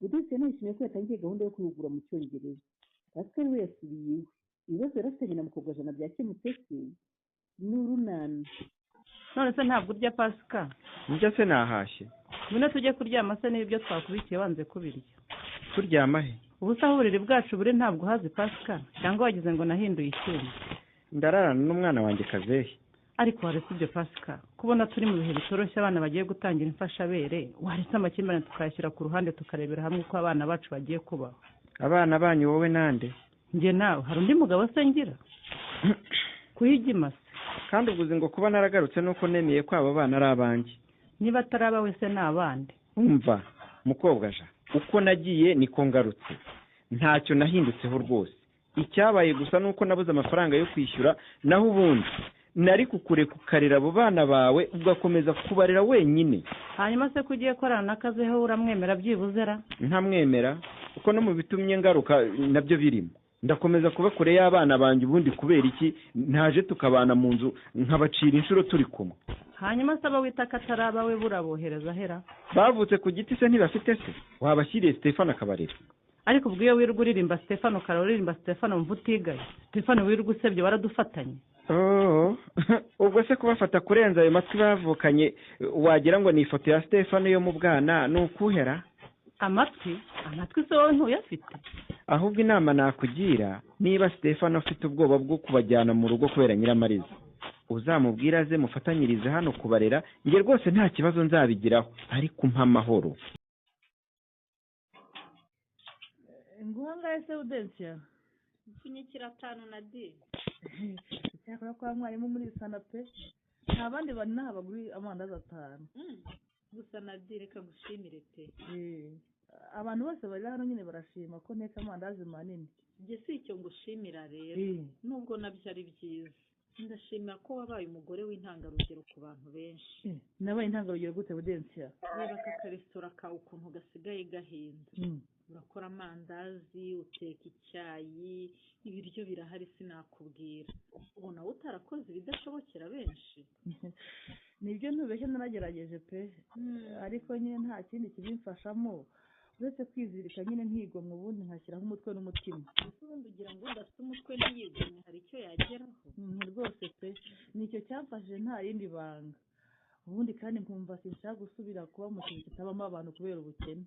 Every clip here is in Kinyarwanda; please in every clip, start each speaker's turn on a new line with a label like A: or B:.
A: Budese nishimiye ko yatangiye gahunda yo kwihugura mu Cyongereza. Pascal we yasubiye iwe. Ibibazo yarasanye na Mukobwajana byakemutse se n'urunana.
B: None se ntabwo urya Pascal?
C: Njya se nahashye.
B: Bune tujye kuryama se n'ibyo twakubikiye wanze kubirya.
C: Turyama he?
B: Ubu se uburiri bwacu buri ntabwo hazi Pascal cyangwa wagize ngo nahinduye icyuma.
C: Ndararana n'umwana wanjye Kazehe.
B: Ariko waretse ibyo Pascal, kubona turi mu bihe bitoroshye abana bagiye gutangira imfashabere, waretse amakimbirane tukayashyira ku ruhande tukarebera hamwe uko abana bacu bagiye kubaho.
C: Abana banyu wowe nande?
B: Njye nawe, hari undi mugabo se ngira? Kuyigima se.
C: Kandi uvuze ngo kuba naragarutse nuko nemeye ko aba bana ari abanjye.
B: Niba ataraba wese n'abandi.
C: Umva Mukobwaja, uko nagiye niko ngarutse. Ntacyo nahindutseho rwose. Icyabaye gusa nuko nabuze amafaranga yo kwishyura, naho ubundi nari kukure kukarira abo bana bawe ugakomeza kubarira wenyine.
B: Hanyuma se kugiye korana n'Akazeho uramwemera byibuzera?
C: Ntamwemera uko no mu bitumye ngaruka nabyo birimo. Ndakomeza kuba kure y'abana banjye ubundi kubera iki ntaje tukabana mu nzu nkabacira inshuro turi kumwe.
B: Hanyuma se aba wita kataraba we burabohereza hera?
C: Bavutse ku giti se ntibafite se? Wabashyiriye Stefano akabarira.
B: Ariko ubwo iyo wirwa uririmba Stefano karoririmba Stefano mvutigaye. Stefano wirwa usebye waradufatanye.
C: Ubwo se kubafata kurenza ayo matwi bavukanye wagira ngo ni ifoto ya Stefano yo mu bwana nukuhera?
B: Amatwi se wowe ntuyafite?
C: Ahubwo inama nakugira, niba Stefano afite ubwoba bwo kubajyana mu rugo kubera Nyiramariza, uzamubwira aze mufatanyirize hano kubarera, nge rwose nta kibazo nzabigiraho, ariko umpa amahoro.
A: Nguhangaye se Udensia?
D: Ipfunyikira 5 na D.
A: Cyakora kwa mwarimu muri sana pe. Nta bandi bari n'abaguri amandazi 5.
D: Gusa na D reka gushimire pe.
A: Abantu bose bari hano nyine barashima ko nteka amandazi manini.
D: Nge si icyo ngushimira rero. Nubwo nabyo ari byiza. Ndashimira ko wabaye umugore w'intangarugero ku bantu benshi.
A: Nabaye intangarugero gute Udensia?
D: Reba ka resitora ka ukuntu gasigaye gahinda. Urakora amandazi, uteka icyayi, ibiryo birahari sinakubwira. Ubona utarakoze ibidashobokera benshi.
A: Nibyo ntubeshye naragerageje pe. Ariko nyine nta kindi kibimfashamo. Uretse kwizirika nyine ntigomwe ubundi nkashyiraho umutwe n'umutima.
D: Ubundi ugira ngo udafite umutwe ntiyigomwe hari icyo yageraho.
A: Rwose pe nicyo cyamfashije nta yindi banga. Ubundi kandi nkumva sinshaka gusubira kuba mu kintu kitabamo abantu kubera ubukene.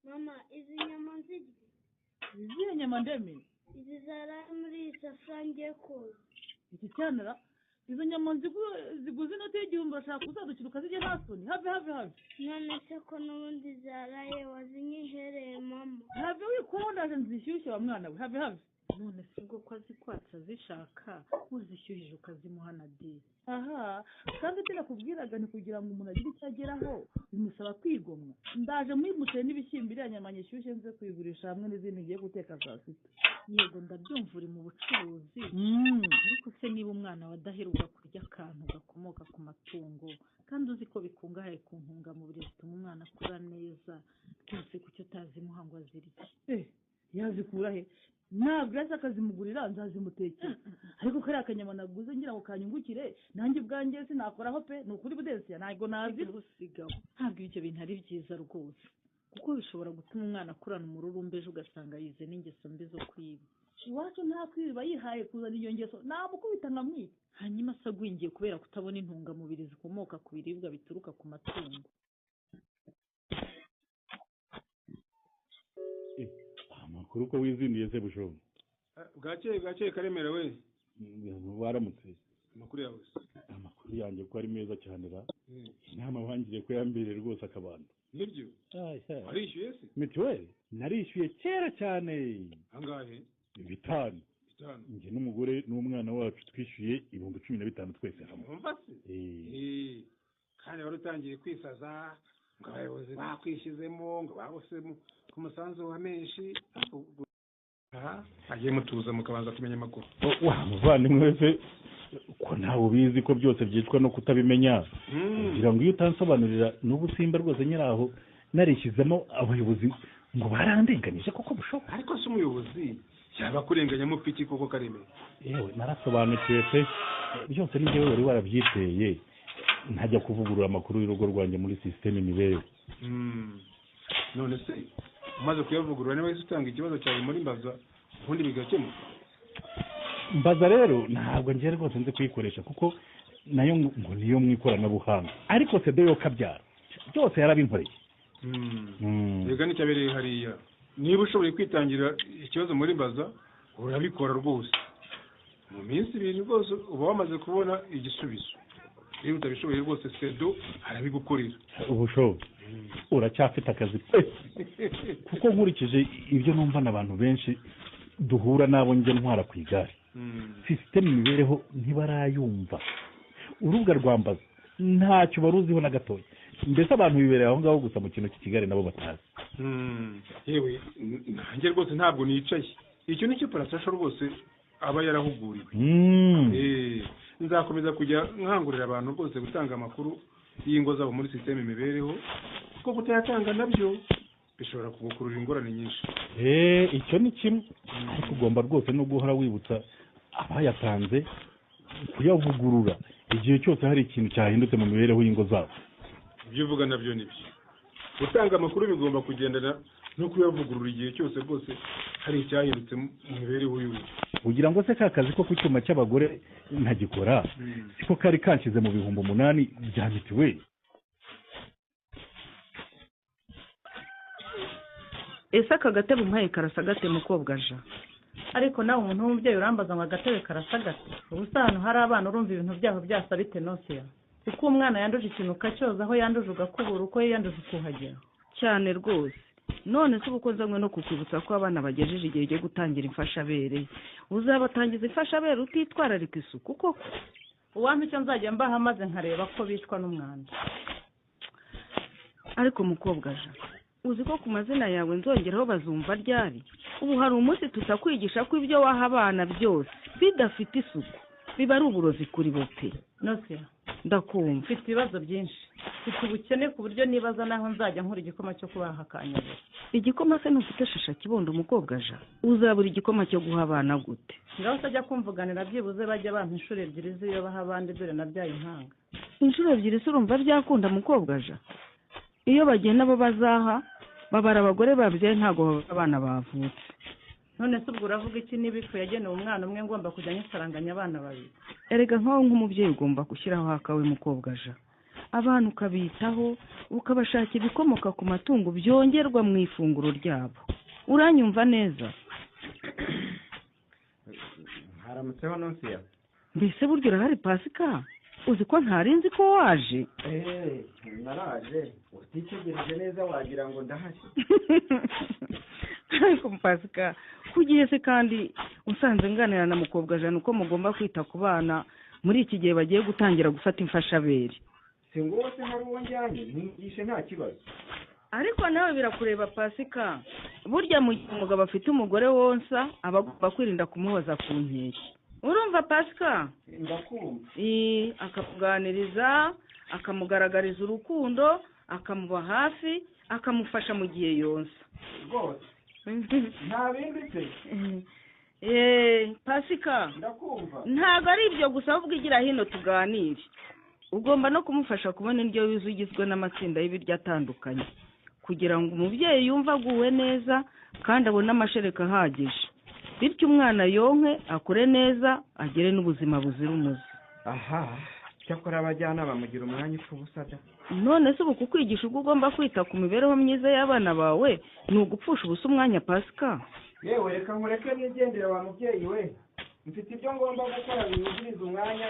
E: Mama, izi nyama nzirya?
A: Izihe nyama ndeme?
E: Izi zara muri safari ngiye koza.
A: Iki cyanara? Izo nyama ziguze inoti y'igihumbi urashaka kuzadukira ukazirya nta soni? Have.
E: None se ko n'ubundi zaraye wazinyihereye mama?
A: Have wikuraho ndaje nzishyushye wa mwana we. Have.
D: None se ubwo ko azikwatsa zishaka uzishyuhije ukazimuha na D.
A: Aha, kandi tinakubwiraga ni kugira ngo umuntu agire icyo ageraho bimusaba kwigomwa. Ndaje muri muceri n'ibishyimbo iriya nyama nyishyushye nze kuyigurisha hamwe n'izindi ngiye guteka saa sita.
D: Yego ndabyumva uri mu bucuruzi. Ariko se niba umwana wadaheruka kurya akantu gakomoka ku matungo kandi uzi ko bikungahaye ku ntungamubiri zituma umwana akura neza, rwose kucyo utazimuha ngo azirye?
A: Yazikura he? Ntabwo yasa akazimugurira nzazimutekera. Ariko kariya akanyama naguze ngira ngo kanyungukire nanjye ubwanjye sinakoraho pe. Ni ukuri Budensia ntabwo
D: nazirusigaho. Ntabwo ibyo bintu ari byiza rwose, kuko bishobora gutuma umwana akurana umururumbe ejo ugasanga yize n'ingeso mbi zo kwiba.
A: Iwacu nta kwiba yihaye kuzana iyo ngeso namukubita nkamwica.
D: Hanyuma se agwingiye kubera kutabona intungamubiri zikomoka ku biribwa bituruka ku matungo.
F: Amakuru ko wizinduye se Bushobo?
G: Bwakeye Karemera we.
F: Waramutse.
G: Amakuru yawe.
F: Amakuru yanjye ko ari meza cyane ra. Inama wangiriye ko yambere rwose akabanda.
G: Nibyo? Warishyuye se?
F: Mituweli narishyuye kera cyane.
G: Angahe?
F: 5. Nge n'umugore n'umwana wacu twishyuye 15,000 twese hamwe.
G: Umva se? Kandi wari utangiye kwisaza ngo abayobozi bakwishyizemo ngo babosemo ku musanzu wa menshi. Agiye mutuza mukabanza kumenya amakuru.
F: Wa muvandimwe wese ko ntawe ubizi ko byose byitwa no kutabimenya. Kugira ngo iyo utansobanurira n'ubusimba rwose nyiraho narishyizemo abayobozi ngo barandenganije koko Bushobo.
G: Ariko se umuyobozi yaba kurenganya mu piki koko Karemera?
F: Yewe narasobanukiwe pe byose ni njyewe wari warabyiteye. ntajya kuvugurura amakuru y'urugo rwanjye muri sisiteme imibereho.
G: none se umaze kuyavugurura niba wese utanga ikibazo cyawe muri mbaza ubundi bigakemuka?
F: Mbaza rero ntabwo njye rwose nzi kuyikoresha kuko nayo ngo niyo mu ikoranabuhanga, ariko sedo yo kabyara byose yarabinkoreye.
G: rega n'icyabereye hariya, niba ushoboye kwitangira ikibazo muri mbaza urabikora rwose, mu minsi ibiri rwose uba wamaze kubona igisubizo. niba utabishoboye rwose sedo arabigukorera.
F: ubushobozi uracyafite akazi pe, kuko nkurikije ibyo numva n'abantu benshi duhura nabo njye ntwara ku igare, sisiteme imibereho ntibarayumva. urubuga rwambaza ntacyo baruziho na gatoya, mbese abantu bibereye aho ngaho gusa mu kintu cy'ikigare nabo batazi.
G: yewe nanjye rwose ntabwo nicaye, icyo nicyo parasasho rwose aba yarahuguriwe. nzakomeza kujya nkangurira abantu rwose gutanga amakuru y'ingo zabo muri sisiteme imibereho, kuko kutayatanga nabyo bishobora kugukurura ingorane nyinshi.
F: icyo ni kimwe, ariko ugomba rwose no guhora wibutsa abayatanze kuyavugurura igihe cyose hari ikintu cyahindutse mu mibereho y'ingo zabo.
G: ibyo uvuga nabyo ni byo, gutanga amakuru bigomba kugendana no kuyavugurura igihe cyose rwose hari icyahindutse mu mibereho y'urugo.
F: kugira ngo se ka kazi ko ku cyuma cy'abagore ntagikora, siko kari kanshyize mu bihumbi 8 bya mitiweli.
B: ese aka gatebe umuhaye karasa gate mukobwa aja? ariko nawe umuntu w'umubyeyi urambaza ngo agatebe karasa gate? ubusa hano hari abana urumva ibintu byaho byasa bite nosiya? kuko umwana yanduje ikintu ukacyoza, aho yanduje ugakubura, uko yanduje ukuhagera cyane rwose. none se ubukoze mwe no kukwibutsa ko abana bagejeje igihe cyo gutangira imfashabere, uzabatangiza imfashabere utitwararika isuku koko? uwampa icyo nzajya mbaha maze nkareba ko bicwa n'umwanda. ariko mukobwa aja, uzi ko ku mazina yawe nzongeraho bazumva ryari? ubu hari umunsi tutakwigisha ko ibyo waha abana byose bidafite isuku biba ari uburozi kuri bo pe. nosiya ndakumva, mfite ibibazo byinshi, mfite ubukene ku buryo nibaza naho nzajya nkora igikoma cyo kubaha akanyabura. igikoma se ntufite shisha kibondo mukobwa aja? uzabura igikoma cyo guha abana gute? ngaho utajya kumvuganira byibuze bajya bampa inshuro 2 z'iyo baha abandi, dore nabyaye impanga. inshuro 2 se urumva byakunda mukobwa aja? iyo bagenda bo bazaha babara abagore babyaye ntago baba abana bavutse. none se ubwo uravuga iki niba ifu yagenewe umwana umwe ngomba kujya nyisaranganya abana babiri? erega nkaho nk'umubyeyi ugomba gushyiraho akawe mukobwa aja, abana ukabitaho ukabashakira ibikomoka ku matungo byongerwa mu ifunguro ryabo. uranyumva neza?
C: haramutseho nosiya.
B: mbese burya urahari Pasika? uzi ko ntarinzi ko waje.
C: naraje, utitegereje neza wagira ngo ndahari.
B: ariko Pasika kugiye se kandi usanze nganira na mukobwa jana uko mugomba kwita ku bana muri iki gihe bagiye gutangira gufata imfashabere?
C: si ngo wose hari uwo njyanye ntigishe nta kibazo.
B: ariko nawe birakureba Pasika, burya mu gihe umugabo afite umugore wonsa aba agomba kwirinda kumuhoza ku nkeke. urumva Pasika?
C: ndakumva.
B: akamuganiriza, akamugaragariza urukundo, akamuba hafi, akamufasha mu gihe yonsa
C: rwose. nta bindi se?
B: Pasika
C: ndakumva.
B: ntabwo ari ibyo gusa, ahubwo igira hino tuganire. ugomba no kumufasha kubona indyo yuzuye igizwe n'amatsinda y'ibiryo atandukanye, kugira ngo umubyeyi yumve aguwe neza kandi abone amashereka ahagije, bityo umwana yonke akure neza agire n'ubuzima buzira umuze.
C: aha, cyakora abajyanama bamugira umwanya upfa ubusa da.
B: none se ubu kukwigisha uko ugomba kwita ku mibereho myiza y'abana bawe ni ugupfusha ubusa umwanya Pasika?
C: yewe reka nkureke nigendera wa mubyeyi we, mfite ibyo ngomba gukora binyuzuriza umwanya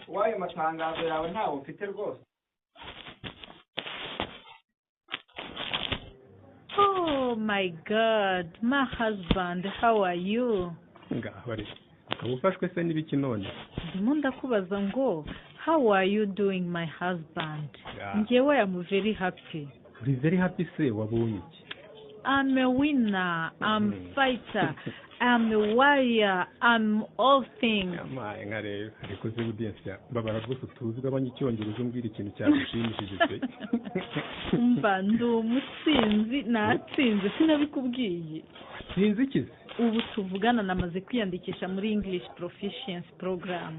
C: w'ayo matangazo yawe ntawo mfite rwose.
D: Oh my God, my husband, how are you?
H: ngahore ukaba ufashwe se n'ibiki none?
D: ndimo ndakubaza ngo how are you doing my husband? njyewe am very happy.
H: uri very happy se? wabonye iki?
D: I'm a winner, I'm fighter, I'm a warrior, I'm all things.
H: amaye nka rero ariko se budensia mbabara rwose utuzwe abanyicyongereza umbwira ikintu cyagushimishije se.
D: umva ndi umutsinzi, natsinze sinabikubwiye.
H: sinzi ikize
D: ubu tuvugana namaze kwiyandikisha muri English Proficiency Program.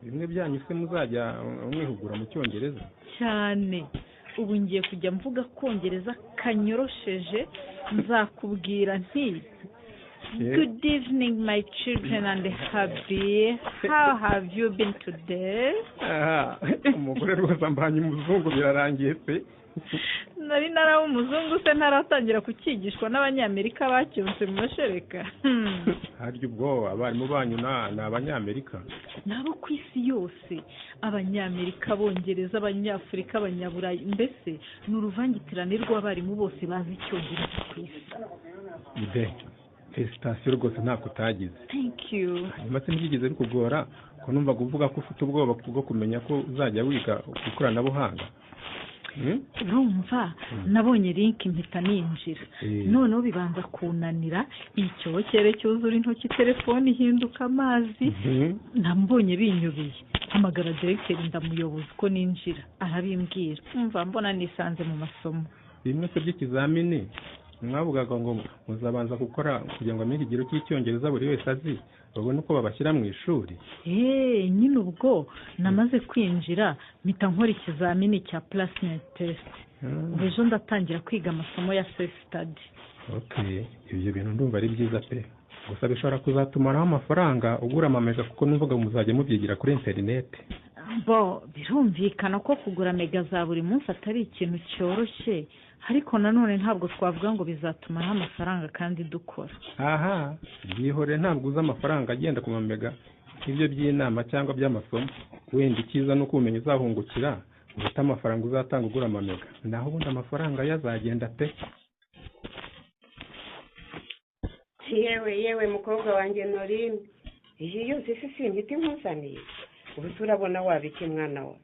H: bimwe byanyu se muzajya mwihugura mu cyongereza
D: cyane ubu ngiye kujya mvuga kongereza kanyorosheje, nzakubwira nti good evening my children and happy, how have you been today?
H: umugore rwose ambanye umuzungu birarangiye pe.
D: nari naraho umuzungu se ntaratangira kukigishwa n'abanyamerika bacyonse mu mashereka.
H: harya ubwo abarimu banyu ni abanyamerika?
D: nabo ku isi yose, abanyamerika, abongereza, abanyafurika, abanyaburayi, mbese ni uruvangitirane rw'abarimu bose bazi icyongereza ku isi.
H: ide felicitasiyo rwose ntako utagize.
D: Thank you.
H: hanyuma se ntibyigeze bikugora ko numvaga uvuga ko ufite ubwoba bwo kumenya ko uzajya wiga ku ikoranabuhanga?
D: urumva nabonye link mpita ninjira, noneho bibanza kunanira, icyokere cyuzura intoki, telefone ihinduka amazi, nambonye binyubiye, hamagara directeur ndamuyoboza ko ninjira, arabimbwira, umva mbona nisanze mu masomo.
H: bimwe se by'ikizamini mwavugaga ngo muzabanza gukora kugira ngo amenye ikigero cy'icyongereza buri wese azi, babone uko babashyira mu ishuri.
D: nyine ubwo namaze kwinjira mpita nkora ikizamini cya placement test, ubu ejo ndatangira kwiga amasomo ya self study.
H: Okay, ibyo bintu ndumva ari byiza pe, gusa bishobora kuzatumaraho amafaranga ugura amamega, kuko numvaga muzajya mubyigira kuri interineti.
D: birumvikana ko kugura mega za buri munsi atari ikintu cyoroshye, ariko nanone ntabwo twavuga ngo bizatumaho amafaranga kandi dukora.
H: byihore, ntabwo uzi amafaranga agenda ku mamega nk'ibyo by'inama cyangwa by'amasomo, wenda icyiza ni uko ubumenyi uzahungukira uruta amafaranga uzatanga ugura amamega, naho ubundi amafaranga yazagenda pe.
I: yewe mukobwa wanjye Norine, iyi yose si simiti nkuzaniye, ubu turabona wabiki mwana wa.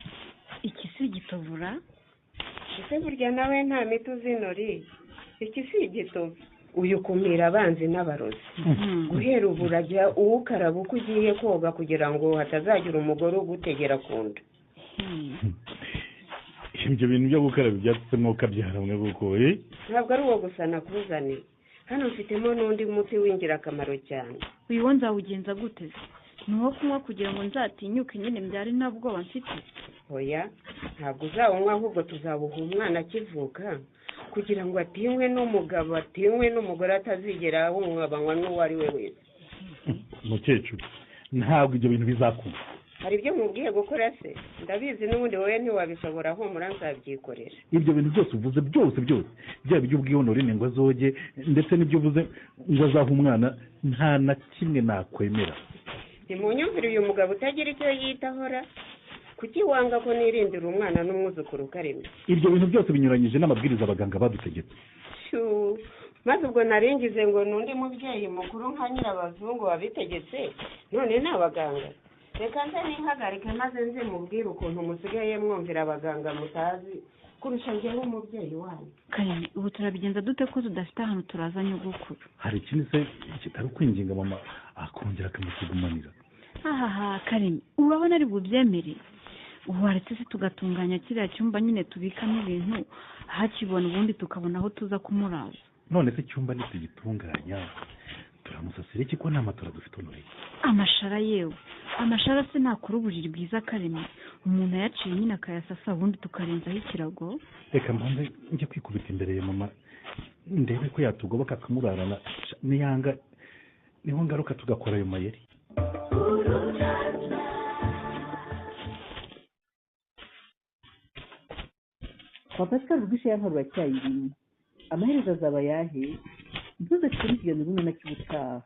E: iki si igitobura?
I: ese burya nawe nta miti uzi Nori? iki si igitovu, uyu kumira abanzi n'abarozi. guhera ubu urajya uwukaraba uko ugiye koga kugira ngo hatazagira umugore ugutegera ku nda.
F: ibyo bintu byo gukaraba ibyatsi mwuka byaramwe kuko
I: ntabwo ari uwo gusa nakuzaniye, hano mfitemo n'undi muti w'ingirakamaro cyane.
E: uyu wo nzawugenza gute? ni uwo kunywa kugira ngo nzatinyuke nyine mbyare nta bwoba mfite?
I: oya, ntabwo uzawunywa, ahubwo tuzawuha umwana akivuka kugira ngo atinywe n'umugabo, atinywe n'umugore, atazigera ahungabanywa n'uwo ari we wese.
F: mukecuru, ntabwo ibyo bintu bizakunda.
I: hari ibyo mubwiye gukora se? ndabizi n'ubundi wowe ntiwabishobora, humura nzabyikorera.
F: ibyo bintu byose uvuze byose byaba ibyo ubwiye Norine ngo azoge, ndetse n'ibyo uvuze ngo azaha umwana, nta na kimwe nakwemera.
I: ntimunyumvire uyu mugabo utagira icyo yitahora, kuki wanga ko nirindira umwana n'umwuzukuru ukaremye?
F: ibyo bintu byose binyuranyije n'amabwiriza abaganga badutegetse.
I: maze ubwo naringize ngo n'undi mubyeyi mukuru nka nyirabazungu wabitegetse, none ni abaganga. reka nze nihagarike maze nze mubwire ukuntu musigaye mwumvira abaganga mutazi kurusha njyewe umubyeyi wanyu.
E: Karimi, ubu turabigenza dute ko tudafite ahantu turaza nyogokuru?
F: hari ikindi se kitari kwinginga mama akongera akamutugumanira?
E: Karimi, urabona ari bubyemere? ubu waretse se tugatunganya kiriya cyumba nyine tubikamo ibintu, hakibona ubundi tukabona aho tuza kumuraza.
F: none se icyumba nitugitunganya turamusasira iki ko nta matora dufite Norine?
E: amashara yewe, amashara se ntakora uburiri bwiza Karimi, umuntu ayaciye nyine akayasasa ubundi tukarenzaho ikirago.
F: reka mbanze njye kwikubita imbere ya mama ndebe ko yatugoboka akamurarana, niyanga niho ngaruka tugakora ayo mayeri.
A: kwa Pascal rwishe yankorora cyayirimo amaherezo azaba yahe? ntuze kuri ikiganiro rumwe na cy'ubutaha.